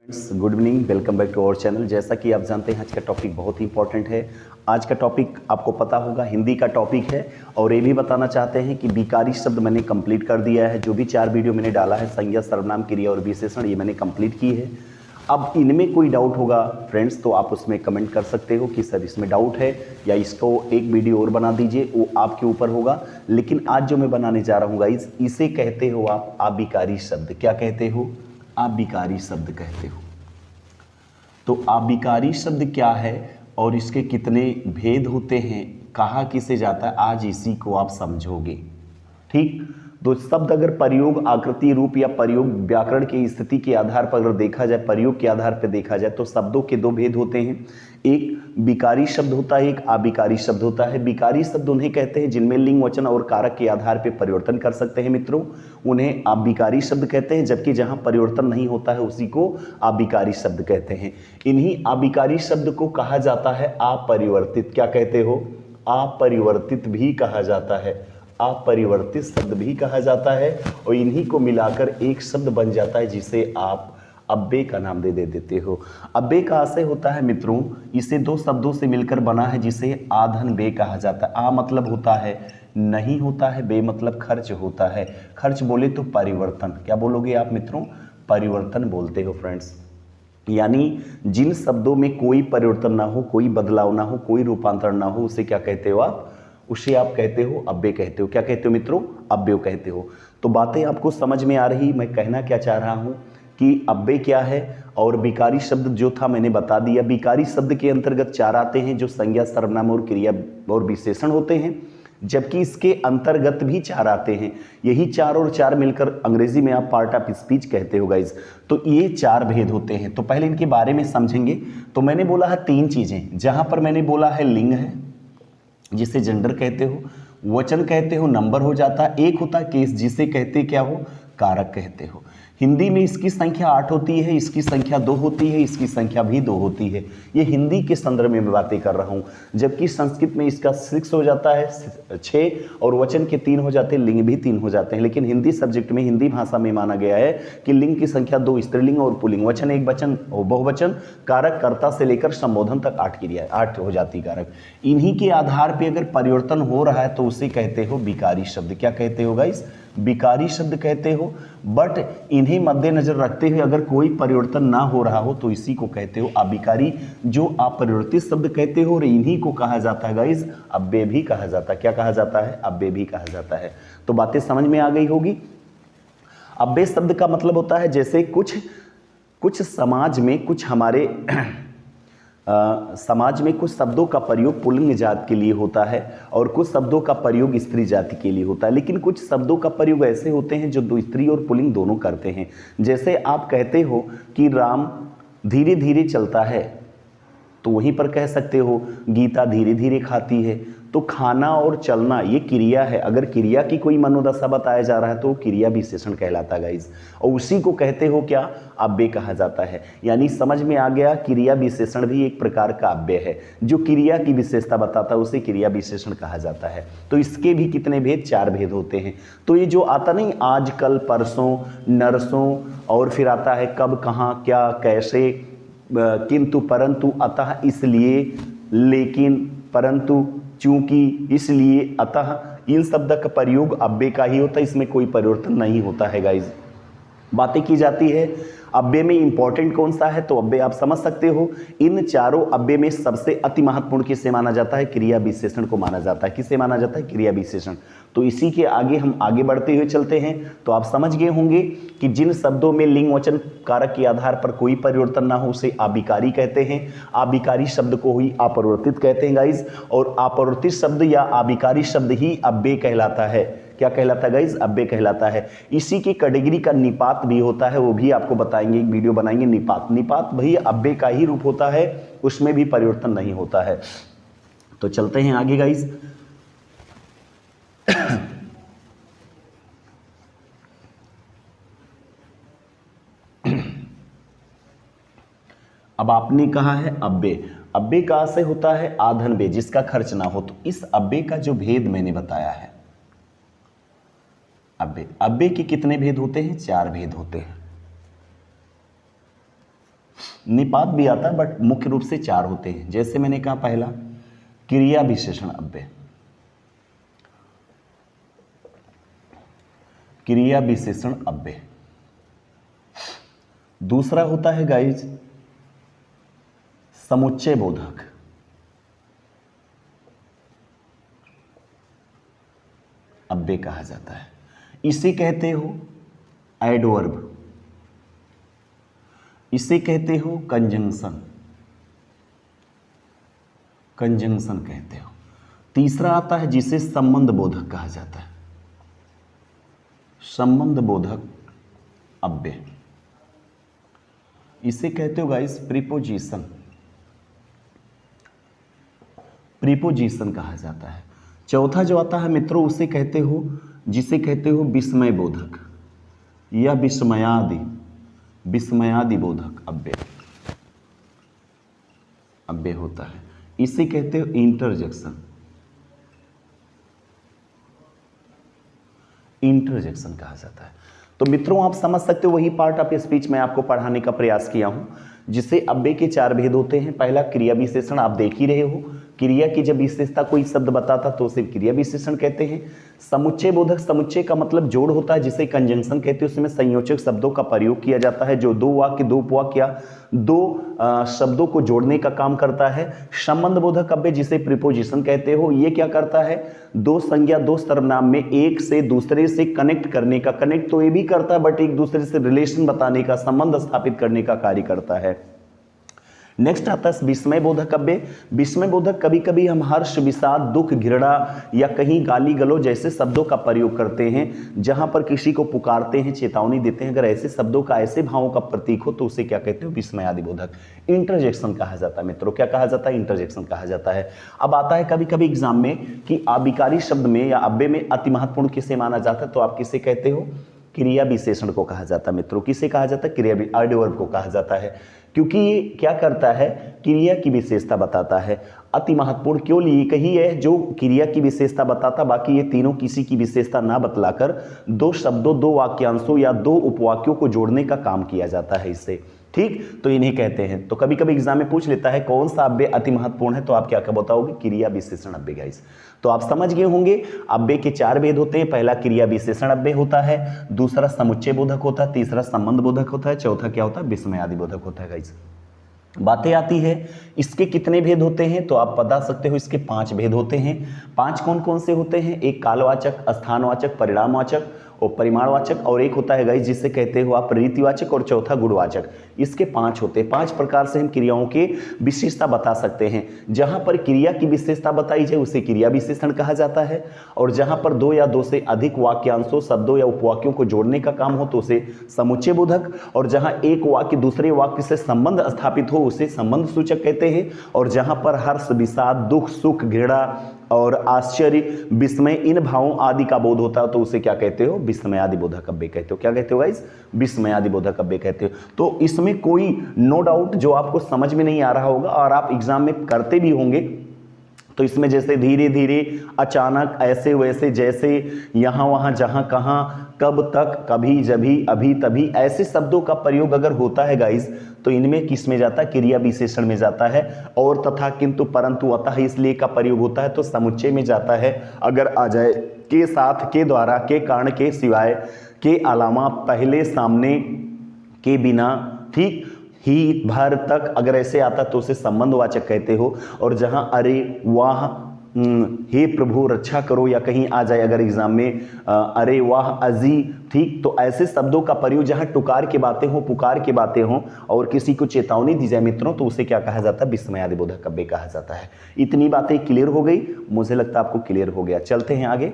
Good evening, welcome back to our channel. जैसा कि आप जानते हैं आज का टॉपिक बहुत ही इंपॉर्टेंट है। आज का टॉपिक आपको पता होगा हिंदी का टॉपिक है और ये भी बताना चाहते हैं कि विकारी शब्द मैंने कंप्लीट कर दिया है। जो भी 4 वीडियो मैंने डाला है संज्ञा, सर्वनाम, क्रिया और विशेषण, ये मैंने कंप्लीट की है। अब इनमें कोई डाउट होगा फ्रेंड्स तो आप उसमें कमेंट कर सकते हो कि सर इसमें डाउट है या इसको एक वीडियो और बना दीजिए, वो आपके ऊपर होगा। लेकिन आज जो मैं बनाने जा रहा हूँ गाइस, इसे कहते हो आप अविकारी शब्द। क्या कहते हो? अविकारी शब्द कहते हो। तो अविकारी शब्द क्या है और इसके कितने भेद होते हैं, कहा किसे जाता है, आज इसी को आप समझोगे। ठीक, तो शब्द अगर प्रयोग, आकृति, रूप या प्रयोग, व्याकरण की स्थिति के आधार पर अगर देखा जाए, प्रयोग के आधार पर देखा जाए तो शब्दों के 2 भेद होते हैं। एक विकारी शब्द होता है, एक अविकारी शब्द होता है। विकारी शब्द उन्हें कहते हैं जिनमें लिंग, वचन और कारक के आधार पर परिवर्तन कर सकते हैं मित्रों, उन्हें अविकारी शब्द कहते हैं। जबकि जहां परिवर्तन नहीं होता है उसी को अविकारी शब्द कहते हैं। इन्हीं अविकारी शब्द को कहा जाता है अपरिवर्तित। क्या कहते हो? अपरिवर्तित भी कहा जाता है, अपरिवर्तित शब्द भी कहा जाता है। और इन्हीं को मिलाकर एक शब्द बन जाता है जिसे आप अव्यय का नाम दे देते हो। अव्यय का आशय होता है मित्रों, इसे 2 शब्दों से मिलकर बना है जिसे आधन व्यय कहा जाता है। आ मतलब होता है नहीं होता है, व्यय मतलब खर्च होता है। खर्च बोले तो परिवर्तन। क्या बोलोगे आप मित्रों? परिवर्तन बोलते हो फ्रेंड्स। यानी जिन शब्दों में कोई परिवर्तन ना हो, कोई बदलाव ना हो, कोई रूपांतरण ना हो, उसे क्या कहते हो आप? उसे आप कहते हो अव्यय कहते हो। क्या कहते हो मित्रों? अव्यय कहते हो। तो बातें आपको समझ में आ रही, मैं कहना क्या चाह रहा हूं कि अव्यय क्या है और विकारी शब्द जो था मैंने बता दिया। विकारी शब्द के अंतर्गत 4 आते हैं जो संज्ञा, सर्वनाम और क्रिया और विशेषण होते हैं, जबकि इसके अंतर्गत भी 4 आते हैं। यही 4 और 4 मिलकर अंग्रेजी में आप पार्ट ऑफ स्पीच कहते हो गाइज। तो ये 4 भेद होते हैं। तो पहले इनके बारे में समझेंगे। तो मैंने बोला है 3 चीजें, जहां पर मैंने बोला है लिंग है जिसे जेंडर कहते हो, वचन कहते हो, नंबर हो जाता है, एक होता है केस जिसे कहते क्या हो? कारक कहते हो। हिंदी में इसकी संख्या 8 होती है, इसकी संख्या 2 होती है, इसकी संख्या भी 2 होती है। ये हिंदी के संदर्भ में मैं बातें कर रहा हूं। जबकि संस्कृत में इसका 6 हो जाता है, 6, और वचन के 3 हो जाते हैं, लिंग भी 3 हो जाते हैं। लेकिन हिंदी सब्जेक्ट में, हिंदी भाषा में माना गया है कि लिंग की संख्या 2, स्त्रीलिंग और पुल्लिंग, वचन एक वचन और बहुवचन, कारक कर्ता से लेकर संबोधन तक 8 क्रिया, 8 हो जाती कारक। इन्हीं के आधार पर अगर परिवर्तन हो रहा है तो उसे कहते हो विकारी शब्द। क्या कहते हो गाइस? विकारी शब्द कहते हो। बट इन्हें मद्देनजर रखते हुए अगर कोई परिवर्तन ना हो रहा हो तो इसी को कहते हो अविकारी, जो अपरिवर्तित शब्द कहते हो। और इन्हीं को कहा जाता है गाइस अव्यय भी कहा जाता है। क्या कहा जाता है? अव्यय भी कहा जाता है। तो बातें समझ में आ गई होगी। अव्यय शब्द का मतलब होता है जैसे कुछ समाज में, कुछ हमारे समाज में कुछ शब्दों का प्रयोग पुल्लिंग जाति के लिए होता है और कुछ शब्दों का प्रयोग स्त्री जाति के लिए होता है। लेकिन कुछ शब्दों का प्रयोग ऐसे होते हैं जो दो स्त्री और पुल्लिंग दोनों करते हैं। जैसे आप कहते हो कि राम धीरे धीरे चलता है, तो वहीं पर कह सकते हो गीता धीरे धीरे खाती है। तो खाना और चलना ये क्रिया है। अगर क्रिया की कोई मनोदशा बताया जा रहा है तो क्रिया विशेषण कहलाता है गाइस, और उसी को कहते हो क्या? अव्यय कहा जाता है। यानी समझ में आ गया, क्रिया विशेषण भी एक प्रकार का अव्यय है। जो क्रिया की विशेषता बताता है उसे क्रिया विशेषण कहा जाता है। तो इसके भी कितने भेद? 4 भेद होते हैं। तो ये जो आता नहीं आज, कल, परसों, नरसों, और फिर आता है कब, कहाँ, क्या, कैसे, किंतु, परंतु, अतः, इसलिए, लेकिन, परंतु, चूंकि, इसलिए, अतः, इन शब्द का प्रयोग अव्यय का ही होता है। इसमें कोई परिवर्तन नहीं होता है गाइज। बातें की जाती है अव्यय में इंपॉर्टेंट कौन सा है, तो अव्यय आप समझ सकते हो। इन चारों अव्यय में सबसे अति महत्वपूर्ण किसे माना जाता है? क्रिया विशेषण को माना जाता है। किसे माना जाता है? क्रिया विशेषण। तो इसी के आगे हम आगे बढ़ते हुए चलते हैं। तो आप समझ गए होंगे कि जिन शब्दों में लिंग, वचन, कारक के आधार पर कोई परिवर्तन ना हो उसे अविकारी कहते हैं। अविकारी शब्द को ही अपरिवर्तित कहते हैं गाइज। और अपरिवर्तित शब्द या अविकारी शब्द ही अव्यय कहलाता है। क्या कहलाता है गाइज? अव्यय कहलाता है। इसी की कैटेगरी का निपात भी होता है, वो भी आपको बताएंगे, एक वीडियो बनाएंगे। निपात, निपात भाई अव्यय का ही रूप होता है, उसमें भी परिवर्तन नहीं होता है। तो चलते हैं आगे गाइज। अब आपने कहा है अव्यय। अव्यय का आशय होता है आधन व्यय, जिसका खर्च ना हो। तो इस अव्यय का जो भेद मैंने बताया है, अव्यय के कितने भेद होते हैं? 4 भेद होते हैं। निपात भी आता है बट मुख्य रूप से 4 होते हैं। जैसे मैंने कहा पहला क्रिया विशेषण अव्यय, क्रिया विशेषण अव्यय। दूसरा होता है गाइज समुच्चय बोधक, अव्यय कहा जाता है। इसे कहते हो एडवर्ब, इसे कहते हो कंजंक्शन, कंजंक्शन कहते हो। तीसरा आता है जिसे संबंध बोधक कहा जाता है, संबंध बोधक अव्यय। इसे कहते हो गाइस प्रीपोजिशन, प्रीपोजिशन कहा जाता है। चौथा जो आता है मित्रों उसे कहते हो, जिसे कहते हो विस्मय बोधक या विस्मयादि, विस्मयादि बोधक अव्यय, अव्यय होता है। इसे कहते हो इंटरजेक्शन, इंटरजेक्शन कहा जाता है। तो मित्रों आप समझ सकते हो वही पार्ट ऑफ स्पीच मैं आपको पढ़ाने का प्रयास किया हूं, जिसे अव्यय के 4 भेद होते हैं। पहला क्रिया विशेषण, आप देख ही रहे हो, क्रिया की जब विशेषता कोई शब्द बताता तो उसे क्रिया विशेषण कहते हैं। समुच्चय बोधक, समुच्चय का मतलब जोड़ होता है जिसे कंजंक्शन कहते हैं। उसमें संयोजक शब्दों का प्रयोग किया जाता है जो 2 वाक्य, 2 उपवाक्य या 2 शब्दों को जोड़ने का काम करता है। संबंध बोधक अव्यय जिसे प्रीपोजिशन कहते हो, ये क्या करता है, 2 संज्ञा 2 सर्वनाम में एक से दूसरे से कनेक्ट करने का, कनेक्ट तो ये भी करता है बट एक दूसरे से रिलेशन बताने का, संबंध स्थापित करने का कार्य करता है। नेक्स्ट आता है विस्मय बोधक अव्यय। विस्मय बोधक कभी कभी हम हर्ष, विषाद, दुख, घृणा या कहीं गाली गलौज जैसे शब्दों का प्रयोग करते हैं जहां पर किसी को पुकारते हैं, चेतावनी देते हैं। अगर ऐसे शब्दों का, ऐसे भावों का प्रतीक हो तो उसे क्या कहते हो, विस्मयादि बोधक। इंटरजेक्शन कहा जाता है मित्रों, क्या कहा जाता है, इंटरजेक्शन कहा जाता है। अब आता है कभी कभी एग्जाम में कि आविकारी शब्द में या अव्यय में अति महत्वपूर्ण किसे माना जाता है, तो आप किसे कहते हो, क्रिया विशेषण को कहा जाता है मित्रों। किसे कहा जाता है, क्रिया, एडवर्ब को कहा जाता है, क्योंकि ये क्या करता है, क्रिया की विशेषता बताता है। अति महत्वपूर्ण क्यों लिए कही है, जो क्रिया की विशेषता बताता, बाकी ये तीनों किसी की विशेषता ना बतलाकर 2 शब्दों, 2 वाक्यांशों या 2 उपवाक्यों को जोड़ने का काम किया जाता है इससे, ठीक। तो इन्हें कहते हैं। तो कभी कभी एग्जाम में पूछ लेता है कौन सा अव्यय अति महत्वपूर्ण है, तो आप क्या बताओगे, क्रिया विशेषण अव्यय गाइस। तो आप समझ गए होंगे अव्यय के 4 भेद होते हैं। पहला क्रिया विशेषण अव्यय होता है, दूसरा समुच्चय बोधक होता है, तीसरा संबंध बोधक होता है, चौथा क्या होता है, विस्मयादि बोधक होता है गाइस। बातें आती है इसके कितने भेद होते हैं, तो आप बता सकते हो इसके 5 भेद होते हैं। 5 कौन कौन से होते हैं, एक कालवाचक, स्थानवाचक, परिणामवाचक और परिमाणवाचक, और एक होता है गाइस जिसे कहते हो आप रीतिवाचक, और चौथा गुणवाचक। इसके 5 होते हैं। 5 प्रकार से हम क्रियाओं के विशेषता बता सकते हैं। जहां पर क्रिया की विशेषता बताई जाए उसे क्रिया विशेषण कहा जाता है, और जहां पर 2 या 2 से अधिक वाक्यांशों, शब्दों या उपवाक्यों को जोड़ने का काम हो तो उसे समुच्चय बोधक, और जहां एक वाक्य दूसरे वाक्य से संबंध स्थापित हो उसे संबंध सूचक कहते हैं, और जहां पर हर्ष, विषाद, दुख, सुख, घृणा और आश्चर्य, विस्मय इन भावों आदि का बोध होता है तो उसे क्या कहते हो, विस्मयादि बोधक अव्यय कहते हो। क्या कहते हो गाइस, विस्मयादि बोधक अव्यय कहते हो। तो इसमें कोई नो डाउट जो आपको समझ में नहीं आ रहा होगा और आप एग्जाम में करते भी होंगे, तो इसमें जैसे धीरे धीरे, अचानक, ऐसे वैसे, जैसे, यहाँ वहाँ, जहाँ कहाँ, कब तक, कभी, जभी, अभी, तभी, ऐसे शब्दों का प्रयोग अगर होता है गाइस तो इनमें किस में जाता है, क्रिया विशेषण में जाता है। और तथा, किंतु, परंतु, अतः, इसलिए का प्रयोग होता है तो समुच्चय में जाता है। अगर आ जाए के साथ, के द्वारा, के कारण, के सिवाय, के अलावा, पहले, सामने, के बिना, ठीक, ही, भर, तक, अगर ऐसे आता तो उसे संबंधवाचक कहते हो। और जहां अरे, वाह, हे प्रभु रक्षा करो, या कहीं आ जाए अगर एग्जाम में अरे वाह, अजी, ठीक, तो ऐसे शब्दों का प्रयोग जहां टुकार के बातें हो, पुकार के बातें हो और किसी को चेतावनी दी जाए मित्रों, तो उसे क्या कहा जाता है, विस्मयादि बोधक अव्यय कहा जाता है। इतनी बातें क्लियर हो गई, मुझे लगता है आपको क्लियर हो गया। चलते हैं आगे।